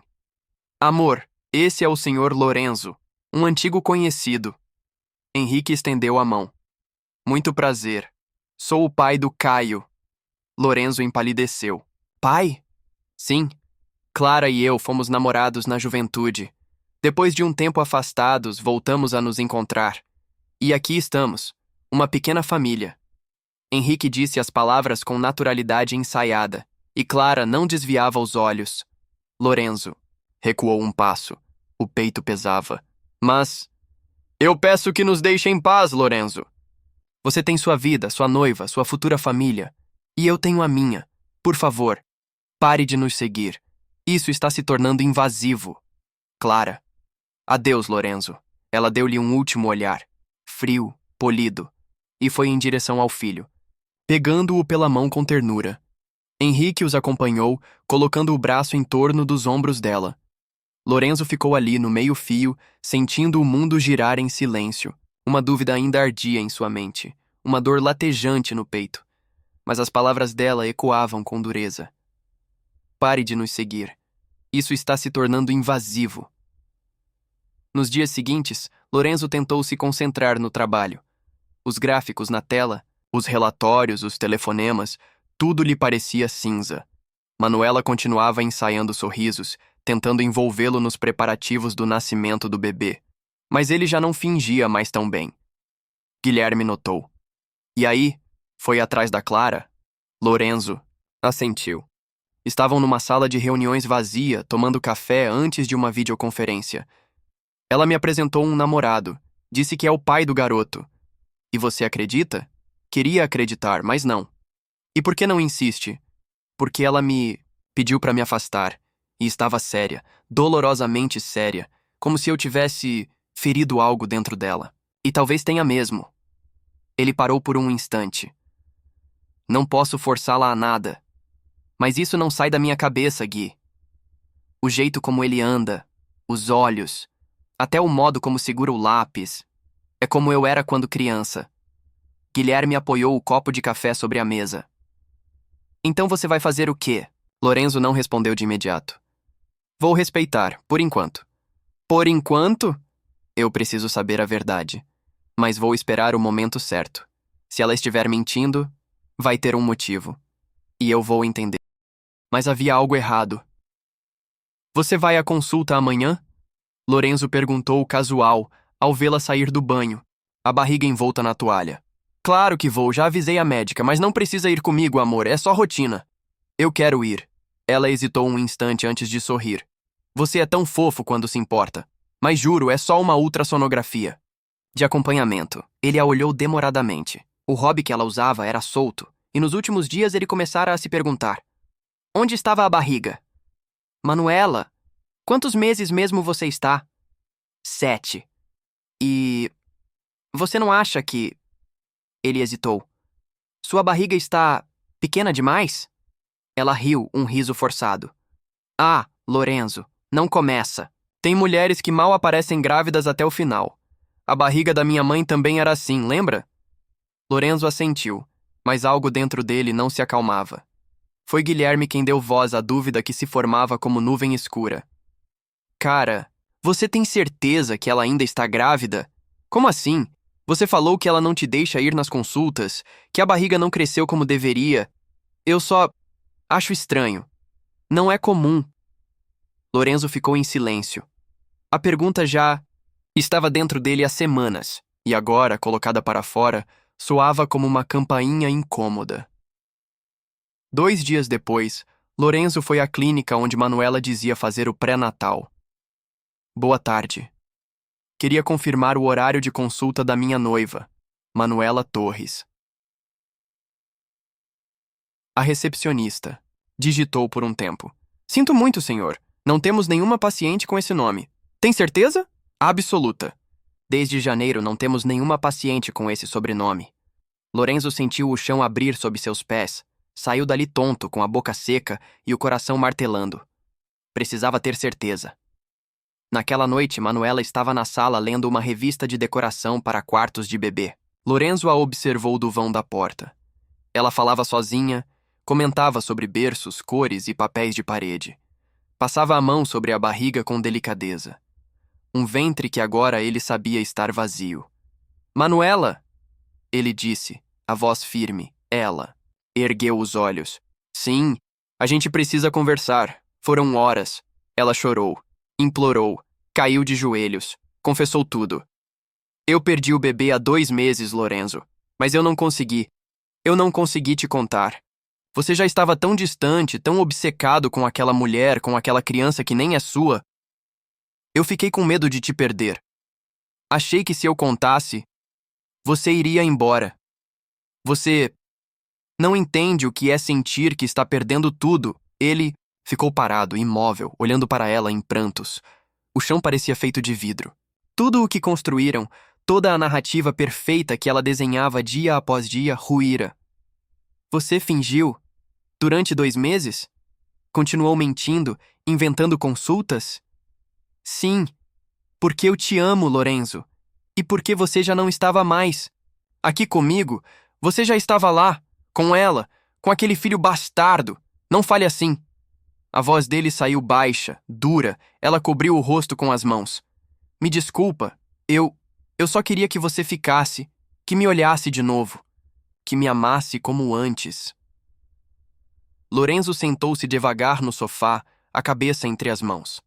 Amor, esse é o senhor Lorenzo, um antigo conhecido. Henrique estendeu a mão. Muito prazer. Sou o pai do Caio. Lorenzo empalideceu. Pai? Sim. Clara e eu fomos namorados na juventude. Depois de um tempo afastados, voltamos a nos encontrar. E aqui estamos, uma pequena família. Henrique disse as palavras com naturalidade ensaiada, e Clara não desviava os olhos. Lorenzo recuou um passo. O peito pesava. Mas... Eu peço que nos deixe em paz, Lorenzo. Você tem sua vida, sua noiva, sua futura família. E eu tenho a minha. Por favor, pare de nos seguir. Isso está se tornando invasivo. Clara. Adeus, Lorenzo. Ela deu-lhe um último olhar, frio, polido, e foi em direção ao filho, pegando-o pela mão com ternura. Henrique os acompanhou, colocando o braço em torno dos ombros dela. Lorenzo ficou ali no meio-fio, sentindo o mundo girar em silêncio. Uma dúvida ainda ardia em sua mente, uma dor latejante no peito. Mas as palavras dela ecoavam com dureza. Pare de nos seguir. Isso está se tornando invasivo. Nos dias seguintes, Lorenzo tentou se concentrar no trabalho. Os gráficos na tela, os relatórios, os telefonemas, tudo lhe parecia cinza. Manuela continuava ensaiando sorrisos, tentando envolvê-lo nos preparativos do nascimento do bebê. Mas ele já não fingia mais tão bem. Guilherme notou. E aí, foi atrás da Clara? Lorenzo assentiu. Estavam numa sala de reuniões vazia, tomando café antes de uma videoconferência. Ela me apresentou um namorado. Disse que é o pai do garoto. E você acredita? Queria acreditar, mas não. E por que não insiste? Porque ela me pediu para me afastar. E estava séria, dolorosamente séria, como se eu tivesse ferido algo dentro dela. E talvez tenha mesmo. Ele parou por um instante. Não posso forçá-la a nada. Mas isso não sai da minha cabeça, Gui. O jeito como ele anda, os olhos, até o modo como segura o lápis. É como eu era quando criança. Guilherme apoiou o copo de café sobre a mesa. Então você vai fazer o quê? Lorenzo não respondeu de imediato. Vou respeitar, por enquanto. Por enquanto? Eu preciso saber a verdade. Mas vou esperar o momento certo. Se ela estiver mentindo, vai ter um motivo. E eu vou entender. Mas havia algo errado. Você vai à consulta amanhã? Lorenzo perguntou casual, ao vê-la sair do banho, a barriga envolta na toalha. Claro que vou, já avisei a médica, mas não precisa ir comigo, amor, é só rotina. Eu quero ir. Ela hesitou um instante antes de sorrir. Você é tão fofo quando se importa. Mas juro, é só uma ultrassonografia. De acompanhamento, ele a olhou demoradamente. O hobby que ela usava era solto, e nos últimos dias ele começara a se perguntar: onde estava a barriga? Manuela, quantos meses mesmo você está? 7. E você não acha que... Ele hesitou. Sua barriga está pequena demais? Ela riu, um riso forçado. Ah, Lorenzo, não começa. Tem mulheres que mal aparecem grávidas até o final. A barriga da minha mãe também era assim, lembra? Lorenzo assentiu, mas algo dentro dele não se acalmava. Foi Guilherme quem deu voz à dúvida que se formava como nuvem escura. Cara, você tem certeza que ela ainda está grávida? Como assim? Você falou que ela não te deixa ir nas consultas, que a barriga não cresceu como deveria. Eu só acho estranho. Não é comum. Lorenzo ficou em silêncio. A pergunta já estava dentro dele há semanas, e agora, colocada para fora, soava como uma campainha incômoda. 2 dias depois, Lorenzo foi à clínica onde Manuela dizia fazer o pré-natal. Boa tarde. Queria confirmar o horário de consulta da minha noiva, Manuela Torres. A recepcionista digitou por um tempo. Sinto muito, senhor. Não temos nenhuma paciente com esse nome. Tem certeza? Absoluta. Desde janeiro não temos nenhuma paciente com esse sobrenome. Lorenzo sentiu o chão abrir sob seus pés. Saiu dali tonto, com a boca seca e o coração martelando. Precisava ter certeza. Naquela noite, Manuela estava na sala lendo uma revista de decoração para quartos de bebê. Lorenzo a observou do vão da porta. Ela falava sozinha, comentava sobre berços, cores e papéis de parede. Passava a mão sobre a barriga com delicadeza. Um ventre que agora ele sabia estar vazio. Manuela! Ele disse, a voz firme. Ela ergueu os olhos. Sim, a gente precisa conversar. Foram horas. Ela chorou, implorou, caiu de joelhos, confessou tudo. Eu perdi o bebê há 2 meses, Lorenzo, mas eu não consegui. Eu não consegui te contar. Você já estava tão distante, tão obcecado com aquela mulher, com aquela criança que nem é sua. Eu fiquei com medo de te perder. Achei que se eu contasse, você iria embora. Você não entende o que é sentir que está perdendo tudo. Ele ficou parado, imóvel, olhando para ela em prantos. O chão parecia feito de vidro. Tudo o que construíram, toda a narrativa perfeita que ela desenhava dia após dia, ruíra. Você fingiu? Durante 2 meses? Continuou mentindo, inventando consultas? Sim, porque eu te amo, Lorenzo. E porque você já não estava mais. Aqui comigo, você já estava lá, com ela, com aquele filho bastardo. Não fale assim. A voz dele saiu baixa, dura, ela cobriu o rosto com as mãos. Me desculpa, eu só queria que você ficasse, que me olhasse de novo, que me amasse como antes. Lorenzo sentou-se devagar no sofá, a cabeça entre as mãos.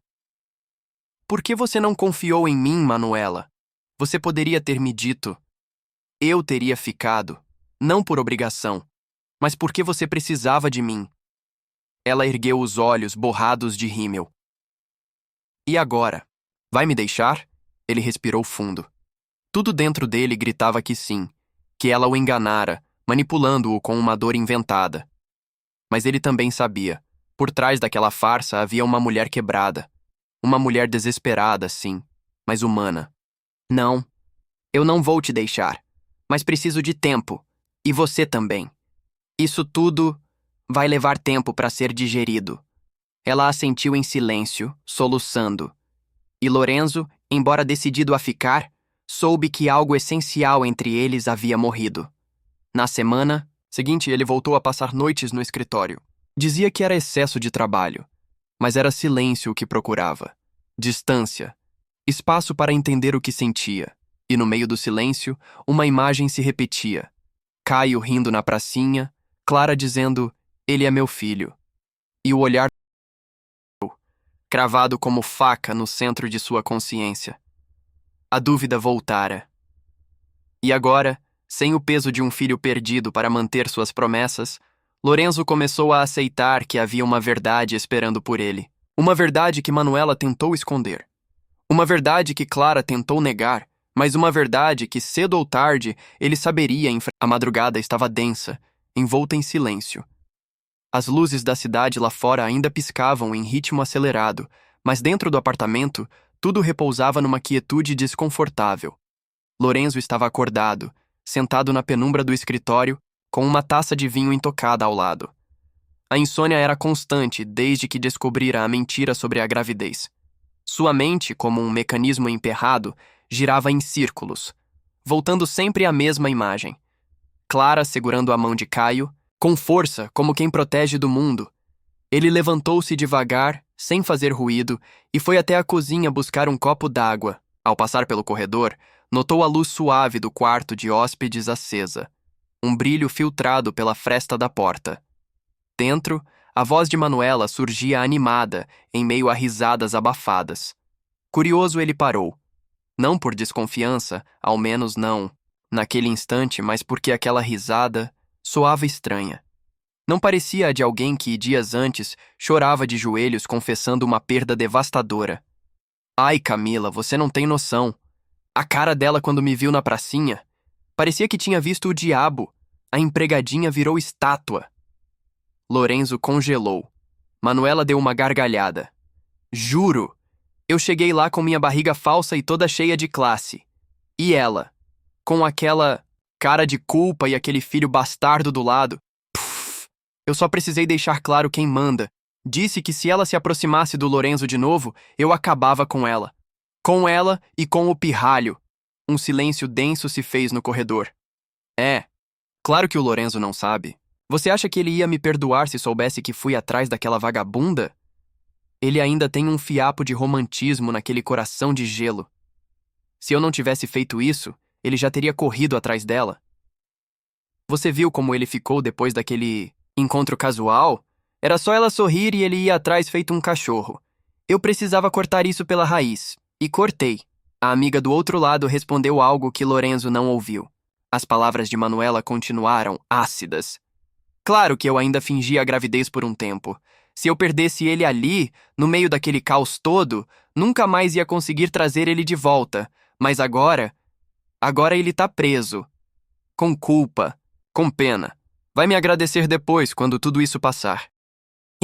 Por que você não confiou em mim, Manuela? Você poderia ter me dito. Eu teria ficado, não por obrigação, mas porque você precisava de mim. Ela ergueu os olhos borrados de rímel. E agora? Vai me deixar? Ele respirou fundo. Tudo dentro dele gritava que sim, que ela o enganara, manipulando-o com uma dor inventada. Mas ele também sabia. Por trás daquela farsa havia uma mulher quebrada. Uma mulher desesperada, sim, mas humana. Não, eu não vou te deixar. Mas preciso de tempo. E você também. Isso tudo vai levar tempo para ser digerido. Ela assentiu em silêncio, soluçando. E Lorenzo, embora decidido a ficar, soube que algo essencial entre eles havia morrido. Na semana seguinte, ele voltou a passar noites no escritório. Dizia que era excesso de trabalho, mas era silêncio o que procurava. Distância. Espaço para entender o que sentia. E no meio do silêncio, uma imagem se repetia. Caio rindo na pracinha, Clara dizendo, ele é meu filho. E o olhar cravado como faca no centro de sua consciência. A dúvida voltara. E agora, Sem o peso de um filho perdido para manter suas promessas, Lorenzo começou a aceitar que havia uma verdade esperando por ele. Uma verdade que Manuela tentou esconder. Uma verdade que Clara tentou negar, mas uma verdade que, cedo ou tarde, ele saberia enfrentar. A madrugada estava densa, envolta em silêncio. As luzes da cidade lá fora ainda piscavam em ritmo acelerado, mas dentro do apartamento, tudo repousava numa quietude desconfortável. Lorenzo estava acordado, sentado na penumbra do escritório, com uma taça de vinho intocada ao lado. A insônia era constante desde que descobrira a mentira sobre a gravidez. Sua mente, como um mecanismo emperrado, girava em círculos, voltando sempre à mesma imagem. Clara segurando a mão de Caio, com força como quem protege do mundo. Ele levantou-se devagar, sem fazer ruído, e foi até a cozinha buscar um copo d'água. Ao passar pelo corredor, notou a luz suave do quarto de hóspedes acesa, um brilho filtrado pela fresta da porta. Dentro, a voz de Manuela surgia animada, em meio a risadas abafadas. Curioso, ele parou. Não por desconfiança, ao menos não naquele instante, mas porque aquela risada soava estranha. Não parecia a de alguém que, dias antes, chorava de joelhos confessando uma perda devastadora. Ai, Camila, você não tem noção. A cara dela quando me viu na pracinha. Parecia que tinha visto o diabo. A empregadinha virou estátua. Lorenzo congelou. Manuela deu uma gargalhada. Juro, eu cheguei lá com minha barriga falsa e toda cheia de classe. E ela, com aquela cara de culpa e aquele filho bastardo do lado. Puf, eu só precisei deixar claro quem manda. Disse que se ela se aproximasse do Lorenzo de novo, eu acabava com ela. Com ela e com o pirralho. Um silêncio denso se fez no corredor. É, claro que o Lorenzo não sabe. Você acha que ele ia me perdoar se soubesse que fui atrás daquela vagabunda? Ele ainda tem um fiapo de romantismo naquele coração de gelo. Se eu não tivesse feito isso, ele já teria corrido atrás dela. Você viu como ele ficou depois daquele encontro casual? Era só ela sorrir e ele ia atrás feito um cachorro. Eu precisava cortar isso pela raiz. E cortei. A amiga do outro lado respondeu algo que Lorenzo não ouviu. As palavras de Manuela continuaram ácidas. Claro que eu ainda fingia a gravidez por um tempo. Se eu perdesse ele ali, no meio daquele caos todo, nunca mais ia conseguir trazer ele de volta. Mas agora ele tá preso. Com culpa. Com pena. Vai me agradecer depois, quando tudo isso passar.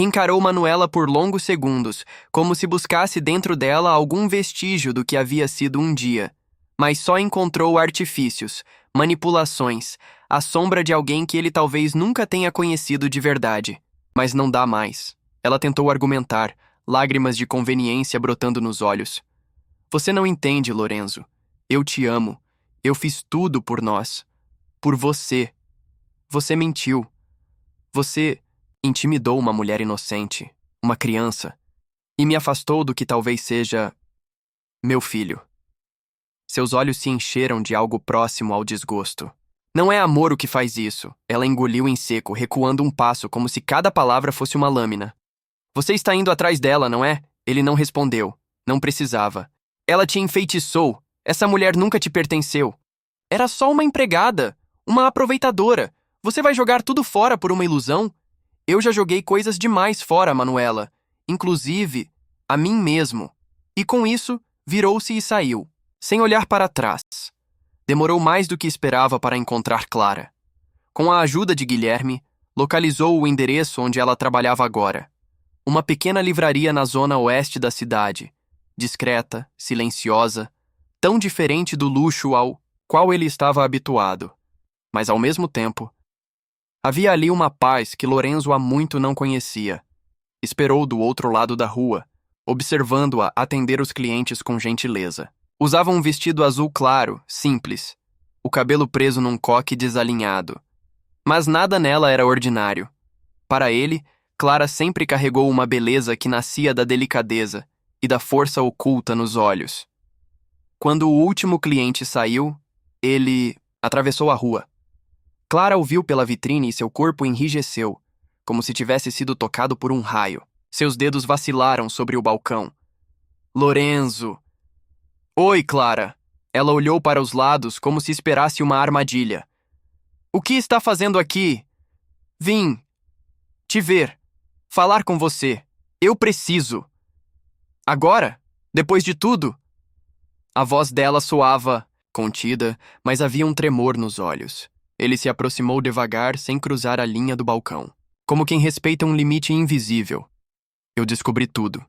Encarou Manuela por longos segundos, como se buscasse dentro dela algum vestígio do que havia sido um dia. Mas só encontrou artifícios, manipulações, a sombra de alguém que ele talvez nunca tenha conhecido de verdade. Mas não dá mais. Ela tentou argumentar, lágrimas de conveniência brotando nos olhos. Você não entende, Lorenzo. Eu te amo. Eu fiz tudo por nós. Por você. Você mentiu. Você intimidou uma mulher inocente, uma criança, e me afastou do que talvez seja meu filho. Seus olhos se encheram de algo próximo ao desgosto. Não é amor o que faz isso. Ela engoliu em seco, recuando um passo como se cada palavra fosse uma lâmina. Você está indo atrás dela, não é? Ele não respondeu. Não precisava. Ela te enfeitiçou. Essa mulher nunca te pertenceu. Era só uma empregada, uma aproveitadora. Você vai jogar tudo fora por uma ilusão? Eu já joguei coisas demais fora, Manuela. Inclusive, a mim mesmo. E com isso, virou-se e saiu, sem olhar para trás. Demorou mais do que esperava para encontrar Clara. Com a ajuda de Guilherme, localizou o endereço onde ela trabalhava agora. Uma pequena livraria na zona oeste da cidade. Discreta, silenciosa, tão diferente do luxo ao qual ele estava habituado. Mas, ao mesmo tempo, havia ali uma paz que Lorenzo há muito não conhecia. Esperou do outro lado da rua, observando-a atender os clientes com gentileza. Usava um vestido azul claro, simples, o cabelo preso num coque desalinhado. Mas nada nela era ordinário. Para ele, Clara sempre carregou uma beleza que nascia da delicadeza e da força oculta nos olhos. Quando o último cliente saiu, ele atravessou a rua. Clara o viu pela vitrine e seu corpo enrijeceu, como se tivesse sido tocado por um raio. Seus dedos vacilaram sobre o balcão. Lorenzo! Oi, Clara! Ela olhou para os lados como se esperasse uma armadilha, O que está fazendo aqui? Vim te ver, falar com você. Eu preciso. Agora? Depois de tudo? A voz dela soava contida, mas havia um tremor nos olhos. Ele se aproximou devagar, sem cruzar a linha do balcão, como quem respeita um limite invisível. Eu descobri tudo.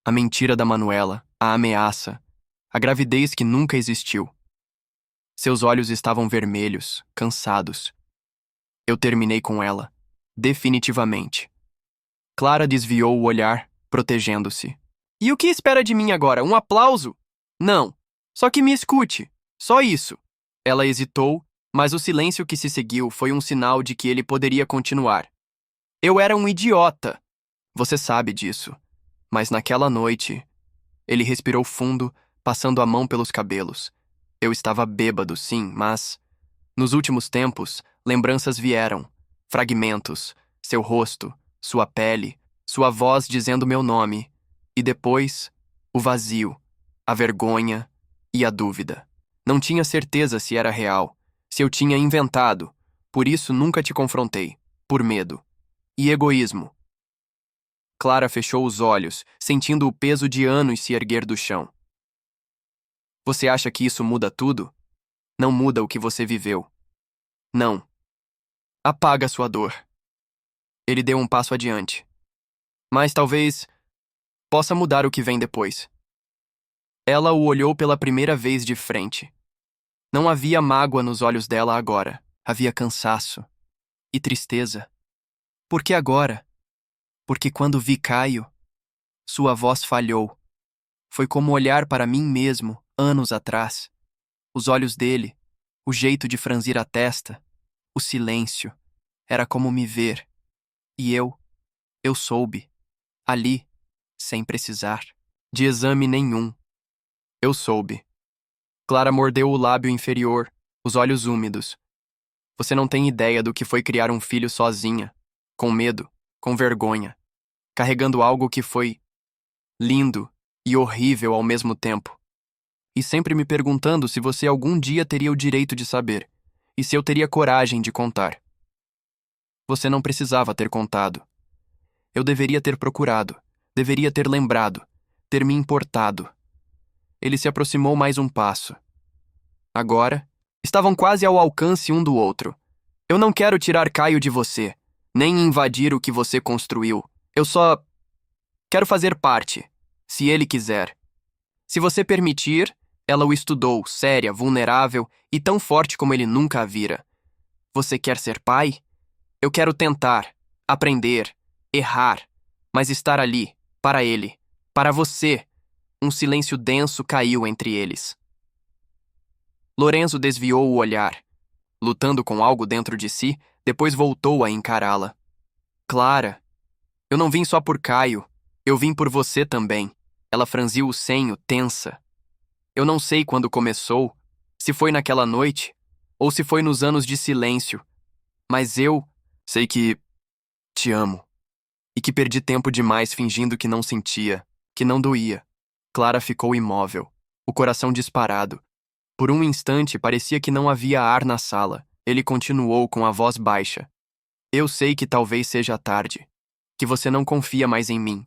A mentira da Manuela, a ameaça, a gravidez que nunca existiu. Seus olhos estavam vermelhos, cansados. Eu terminei com ela, definitivamente. Clara desviou o olhar, protegendo-se. E o que espera de mim agora? Um aplauso? Não. Só que me escute. Só isso. Ela hesitou, mas o silêncio que se seguiu foi um sinal de que ele poderia continuar. Eu era um idiota. Você sabe disso. Mas naquela noite... Ele respirou fundo, passando a mão pelos cabelos. Eu estava bêbado, sim, mas... Nos últimos tempos, lembranças vieram. Fragmentos. Seu rosto, sua pele, sua voz dizendo meu nome. E depois, o vazio, a vergonha e a dúvida. Não tinha certeza se era real, se eu tinha inventado. Por isso nunca te confrontei. Por medo. E egoísmo. Clara fechou os olhos, sentindo o peso de anos se erguer do chão. Você acha que isso muda tudo? Não muda o que você viveu. Não. Apaga sua dor. Ele deu um passo adiante. Mas talvez possa mudar o que vem depois. Ela o olhou pela primeira vez de frente. Não havia mágoa nos olhos dela agora. Havia cansaço e tristeza. Por que agora? Porque quando vi Caio, sua voz falhou. Foi como olhar para mim mesmo, anos atrás. Os olhos dele, o jeito de franzir a testa, o silêncio. Era como me ver. E eu soube. Ali, sem precisar de exame nenhum. Eu soube. Clara mordeu o lábio inferior, os olhos úmidos. Você não tem ideia do que foi criar um filho sozinha, com medo, com vergonha, carregando algo que foi lindo e horrível ao mesmo tempo. E sempre me perguntando se você algum dia teria o direito de saber, e se eu teria coragem de contar. Você não precisava ter contado. Eu deveria ter procurado, deveria ter lembrado, ter me importado. Ele se aproximou mais um passo. Agora, estavam quase ao alcance um do outro. Eu não quero tirar Caio de você, nem invadir o que você construiu. Eu só quero fazer parte, se ele quiser. Se você permitir, ela o estudou, séria, vulnerável e tão forte como ele nunca a vira. Você quer ser pai? Eu quero tentar, aprender, errar, mas estar ali, para ele, para você. Um silêncio denso caiu entre eles. Lorenzo desviou o olhar. Lutando com algo dentro de si, depois voltou a encará-la. Clara, eu não vim só por Caio, eu vim por você também. Ela franziu o senho, tensa. Eu não sei quando começou, se foi naquela noite, ou se foi nos anos de silêncio, mas eu sei que te amo. E que perdi tempo demais fingindo que não sentia, que não doía. Clara ficou imóvel, o coração disparado. Por um instante parecia que não havia ar na sala. Ele continuou com a voz baixa. Eu sei que talvez seja tarde, que você não confia mais em mim,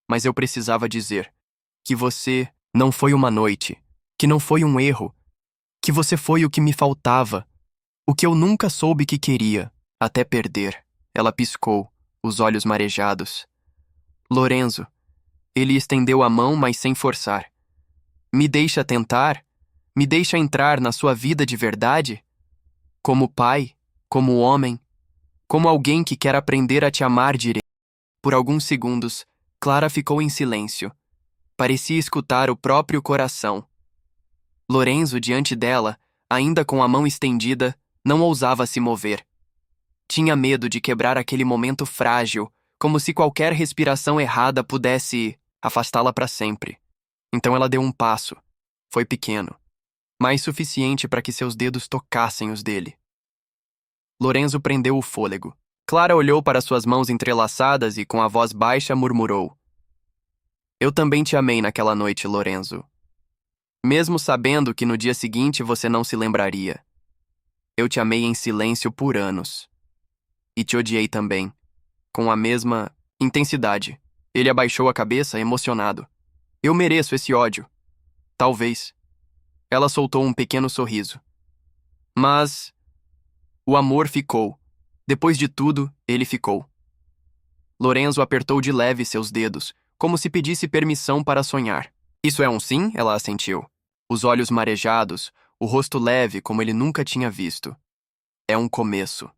mas eu precisava dizer que você não foi uma noite, que não foi um erro, que você foi o que me faltava, o que eu nunca soube que queria, até perder. Ela piscou, os olhos marejados. Lorenzo. Ele estendeu a mão, mas sem forçar. Me deixa tentar? Me deixa entrar na sua vida de verdade? Como pai, como homem, como alguém que quer aprender a te amar direito. Por alguns segundos, Clara ficou em silêncio. Parecia escutar o próprio coração. Lorenzo, diante dela, ainda com a mão estendida, não ousava se mover. Tinha medo de quebrar aquele momento frágil, como se qualquer respiração errada pudesse afastá-la para sempre. Então ela deu um passo. Foi pequeno, mas suficiente para que seus dedos tocassem os dele. Lorenzo prendeu o fôlego. Clara olhou para suas mãos entrelaçadas e com a voz baixa murmurou. Eu também te amei naquela noite, Lorenzo. Mesmo sabendo que no dia seguinte você não se lembraria. Eu te amei em silêncio por anos. E te odiei também, com a mesma intensidade. Ele abaixou a cabeça, emocionado. Eu mereço esse ódio. Talvez. Ela soltou um pequeno sorriso. Mas o amor ficou. Depois de tudo, ele ficou. Lorenzo apertou de leve seus dedos, como se pedisse permissão para sonhar. Isso é um sim? Ela assentiu. Os olhos marejados, o rosto leve como ele nunca tinha visto. É um começo.